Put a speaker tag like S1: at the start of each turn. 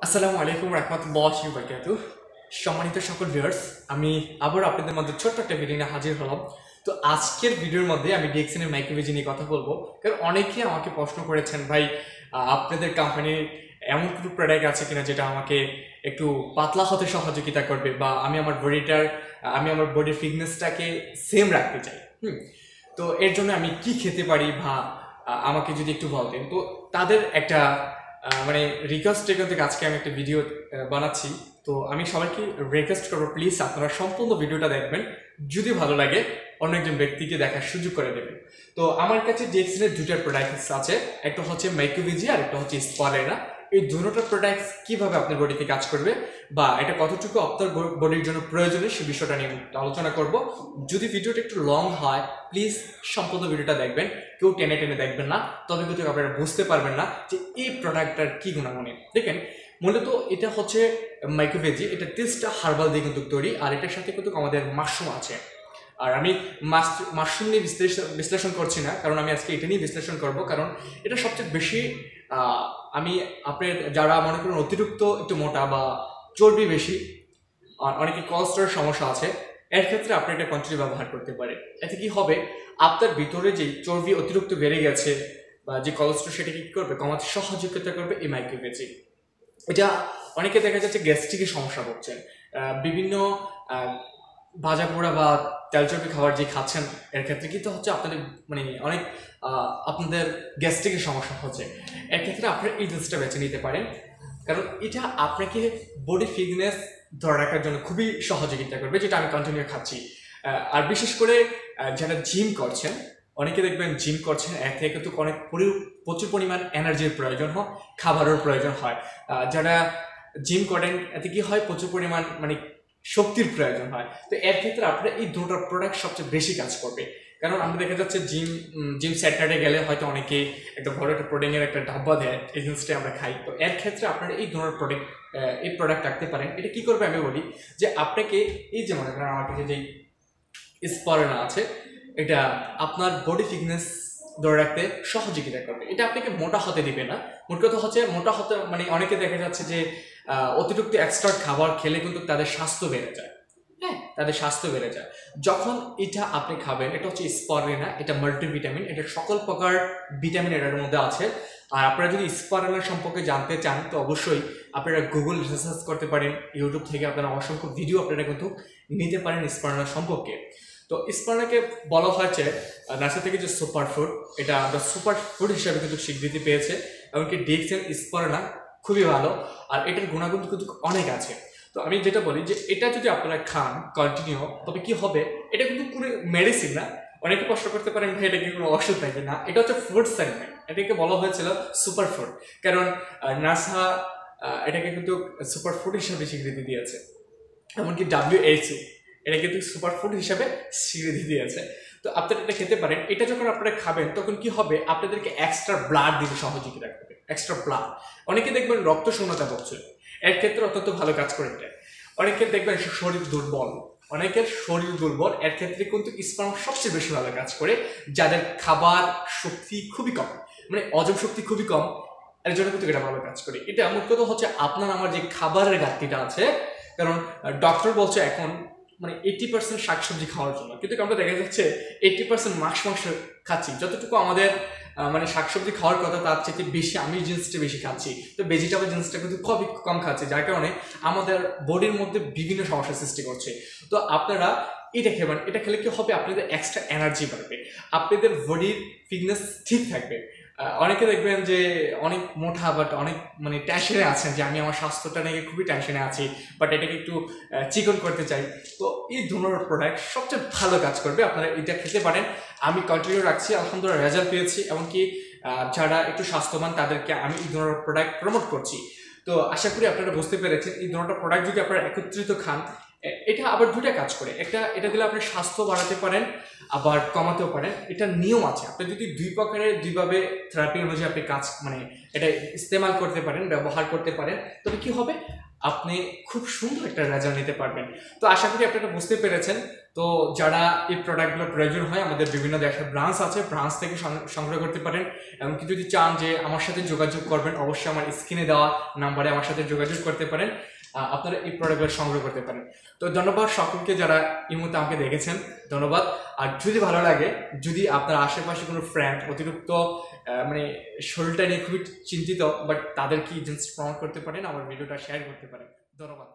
S1: আসসালামু আলাইকুম রাহমাতুল্লাহি ওয়া বারাকাতুহু। সম্মানিত সকল ভিউয়ার্স, আমি আবার আপনাদের মধ্যে ছোট্ট একটা ভিডিও নিয়ে হাজির হলাম। তো আজকের ভিডিওর মধ্যে আমি ডিএক্সএন এর মাইক্রোওয়েভ নিয়ে কথা বলবো। কারণ অনেকেই আমাকে প্রশ্ন করেছেন, ভাই আপনাদের কোম্পানির এমন কোনো প্রোডাক্ট আছে কিনা যেটা আমাকে একটু পাতলা হতে সহযোগিতা করবে, বা আমি আমার বডির ফিটনেসটাকে সেম রাখতে চাই। তো এর জন্য আমি কি খেতে পারি, বা আমাকে যদি একটু বলতেন। তো তাদের একটা মানে রিকোয়েস্ট থেকে আজকে আমি একটা ভিডিও বানাচ্ছি। তো আমি সবাইকে রিকোয়েস্ট করবো, প্লিজ আপনারা সম্পূর্ণ ভিডিওটা দেখবেন। যদি ভালো লাগে অন্য একজন ব্যক্তিকে দেখার সুযোগ করে দেবেন। তো আমার কাছে ডিএক্সএন এর দুইটা প্রোডাক্টস আছে, একটা হচ্ছে মাইক্রোভিজি আর একটা হচ্ছে স্পারেনা। এই দুটো প্রোডাক্টস কিভাবে আপনার বডিতে কাজ করবে, বা এটা কতটুকু আপনার বডির জন্য প্রয়োজনীয়, সে বিষয়টা নিয়ে আলোচনা করব। যদি ভিডিওটা একটু লং হয়, প্লিজ সম্পূর্ণ ভিডিওটা দেখবেন, কেউ টেনে টেনে দেখবেন না, তবে কিন্তু আপনারা বুঝতে পারবেন না যে এই প্রোডাক্টটার কি গুণাগুণ। দেখেন, মূলত এটা হচ্ছে মাইক্রোভেজি, এটা 30টা হার্বাল দিয়ে কিন্তু তৈরি, আর এটার সাথে কিন্তু আমাদের মাশরুম আছে। আর আমি মাশরুম নিয়ে বিশ্লেষণ করছি না, কারণ আমি আজকে এটা নিয়ে বিশ্লেষণ করব, কারণ এটা সবচেয়ে বেশি আমি আপনার যারা মনে করেন অতিরিক্ত একটু মোটা বা চর্বি বেশি, অনেকে কোলেস্টেরল সমস্যা আছে, এর ক্ষেত্রে আপনি এটা কন্টিনিউ ব্যবহার করতে পারেন। এতে কি হবে, আপনার ভিতরে যে চর্বি অতিরিক্ত বেড়ে গেছে বা যে কোলেস্টেরল, সেটাকে কি করবে, কমাতে সহযোগিতা করবে এই মাইক্রোভেজি। এটা অনেকে দেখা যাচ্ছে গ্যাস্ট্রিকের সমস্যা হচ্ছে, বিভিন্ন ভাজা পোড়া বা তেল চর্বি খাবার যে খাচ্ছেন, এর ক্ষেত্রে কিন্তু হচ্ছে আপনাদের মানে অনেক আপনাদের গ্যাস্ট্রিকের সমস্যা হচ্ছে। এর ক্ষেত্রে আপনারা এই জিনিসটা বেছে নিতে পারেন, কারণ এটা আপনাকে বডি ফিটনেস ধরে রাখার জন্য খুবই সহযোগিতা করবে, যেটা আমি কন্টিনিউ খাচ্ছি। আর বিশেষ করে যারা জিম করছেন, অনেকে দেখবেন জিম করছেন, এর থেকে কিন্তু অনেক প্রচুর পরিমাণ এনার্জির প্রয়োজন হয়, খাবারের প্রয়োজন হয়। যারা জিম করেন, এতে কি হয়, প্রচুর পরিমাণ মানে শক্তির প্রয়োজন হয়। তো এর ক্ষেত্রে আপনার এই দুটো প্রোডাক্ট সবচেয়ে বেশি কাজ করবে। কারণ আমরা দেখা যাচ্ছে জিম সেন্টারে গেলে হয়তো অনেকে একটা বড় একটা প্রোটিনের একটা ডাব্বা দেয়, এই জিনিসটা আমরা খাই। তো এর ক্ষেত্রে আপনারা এই ধরনের প্রোডাক্ট রাখতে পারেন। এটা কি করবে আমি বলি, যে আপনাকে এই যে মনে করেন আমার কাছে যেই স্পারেনা আছে, এটা আপনার বডি ফিটনেস ধরে রাখতে সহযোগিতা করবে। এটা আপনাকে মোটা হতে দিবে না। মোট কথা হচ্ছে, মোটা হতে মানে অনেকে দেখা যাচ্ছে যে অতিরিক্ত এক্সট্রা খাবার খেলে কিন্তু তাদের স্বাস্থ্য বেড়ে যায়। হ্যাঁ, তাদের স্বাস্থ্য বেড়ে যায় যখন এটা আপনি খাবেন। এটা হচ্ছে স্পারেনা, এটা মাল্টিভিটামিন, এটা সকল প্রকার ভিটামিন এটার মধ্যে আছে। আর আপনারা যদি স্পারেনা সম্পর্কে জানতে চান, তো অবশ্যই আপনারা গুগল রিসার্চ করতে পারেন, ইউটিউব থেকে আপনারা অসংখ্য ভিডিও আপনারা কিন্তু নিতে পারেন স্পারেনা সম্পর্কে। তো স্পারেনাকে বলা হয়েছে নাসা থেকে যে সুপার ফুড, এটা আমরা সুপার ফুড হিসাবে কিন্তু স্বীকৃতি পেয়েছে। এমনকি ডিএক্সএন স্পারেনা খুবই ভালো, আর এটার গুণাগুণ কিন্তু অনেক আছে। তো আমি যেটা বলি, যে এটা যদি আপনারা খান কন্টিনিউ, তবে কি হবে, এটা কিন্তু কোনো মেডিসিন না। অনেকে প্রশ্ন করতে পারেন, ভাই এটা কি কোনো ওষুধ নাকি? না, এটা হচ্ছে ফুড সেগমেন্ট। এটাকে বলা হয়েছিল সুপার ফুড, কারণ নাসা এটাকে কিন্তু সুপার ফুড হিসাবে স্বীকৃতি দিয়েছে। এমনকি WHO এটা কিন্তু সুপার ফুড হিসাবে স্বীকৃতি দিয়েছে। তো আপনারা এটা খেতে পারেন। এটা যখন আপনারা খাবেন, তখন কি হবে, আপনাদেরকে এক্সট্রা ব্লাড দিতে সহযোগিতা করবে। এক্সট্রা ব্লাড, অনেকে দেখবেন রক্ত শূন্যতা ভুগছে, এর ক্ষেত্রে অত্যন্ত ভালো কাজ করে এটা। অনেকে দেখবেন শরীর দুর্বল, অনেকের শরীর দুর্বল, এর ক্ষেত্রে কিন্তু স্পারেনা সবচেয়ে বেশি ভালো কাজ করে। যাদের খাবার শক্তি খুবই কম, মানে হজম শক্তি খুবই কম, এর জন্য কিন্তু এটা ভালো কাজ করে। এটা এমন কথা হচ্ছে, আপনার আমার যে খাবারের ঘাটতিটা আছে, কারণ ডক্টর বলছে এখন মানে 80% শাকসবজি খাওয়ার জন্য, কিন্তু আমরা দেখা যাচ্ছে 80% মাংস খাচ্ছি। যতটুকু আমাদের মানে শাকসবজি খাওয়ার কথা, তার চেয়ে বেশি আমি জিনিসটা বেশি খাচ্ছি। তো ভেজিটেবল জিনিসটা কিন্তু খুবই কম খাচ্ছি, যার কারণে আমাদের বডির মধ্যে বিভিন্ন সমস্যার সৃষ্টি করছে। তো আপনারা এটা খেবেন। এটা খেলে কি হবে, আপনাদের এক্সট্রা এনার্জি বাড়বে, আপনাদের বডির ফিটনেস ঠিক থাকবে। অনেকে দেখবেন যে অনেক মোটা, বাট অনেক মানে টেনশনে আছেন, যে আমি আমার স্বাস্থ্যটা নিয়ে খুবই টেনশনে আছি, বাট এটাকে একটু চিকন করতে চাই। তো এই ধরনের প্রোডাক্ট সবচেয়ে ভালো কাজ করবে, আপনারা এটা খেতে পারেন। আমি কন্টিনিউ রাখছি, আলহামদুলিল্লাহ রেজাল্ট পেয়েছি। এমনকি যারা একটু স্বাস্থ্যবান, তাদেরকে আমি এই ধরনের প্রোডাক্ট প্রমোট করছি। তো আশা করি আপনারা বুঝতে পেরেছেন, এই ধরনের প্রোডাক্ট যদি আপনারা একত্রিত খান, এটা আবার দুটা কাজ করে। এটা দিলে আপনি স্বাস্থ্য বাড়াতে পারেন, আবার কমাতেও পারেন। এটা নিয়ম আছে, আপনি যদি দুইভাবে থেরাপি অনুযায়ী আপনি কাজ মানে এটা ইস্তেমাল করতে পারেন, ব্যবহার করতে পারেন, তবে কি হবে, আপনি খুব সুন্দর একটা রেজাল্ট নিতে পারবেন। তো আশা করি আপনারা বুঝতে পেরেছেন। তো যারা এই প্রোডাক্টগুলো প্রয়োজন হয়, আমাদের বিভিন্ন দেশের ব্রাঞ্চ আছে, ব্রাঞ্চ থেকে সংগ্রহ করতে পারেন। এমনকি যদি চান যে আমার সাথে যোগাযোগ করবেন, অবশ্যই আমার স্ক্রিনে দেওয়া নাম্বারে আমার সাথে যোগাযোগ করতে পারেন, আপনারা এই প্রোডাক্টগুলো সংগ্রহ করতে পারেন। তো ধন্যবাদ সকলকে যারা এই মুহূর্তে আমাকে দেখেছেন, ধন্যবাদ। আর যদি ভালো লাগে, যদি আপনার আশেপাশে কোনো ফ্রেন্ড অতিরিক্ত মানে শরীরটা নিয়ে খুবই চিন্তিত, বাট তাদেরকে জিনিস প্রমোট করতে পারেন, আমার ভিডিওটা শেয়ার করতে পারেন। ধন্যবাদ।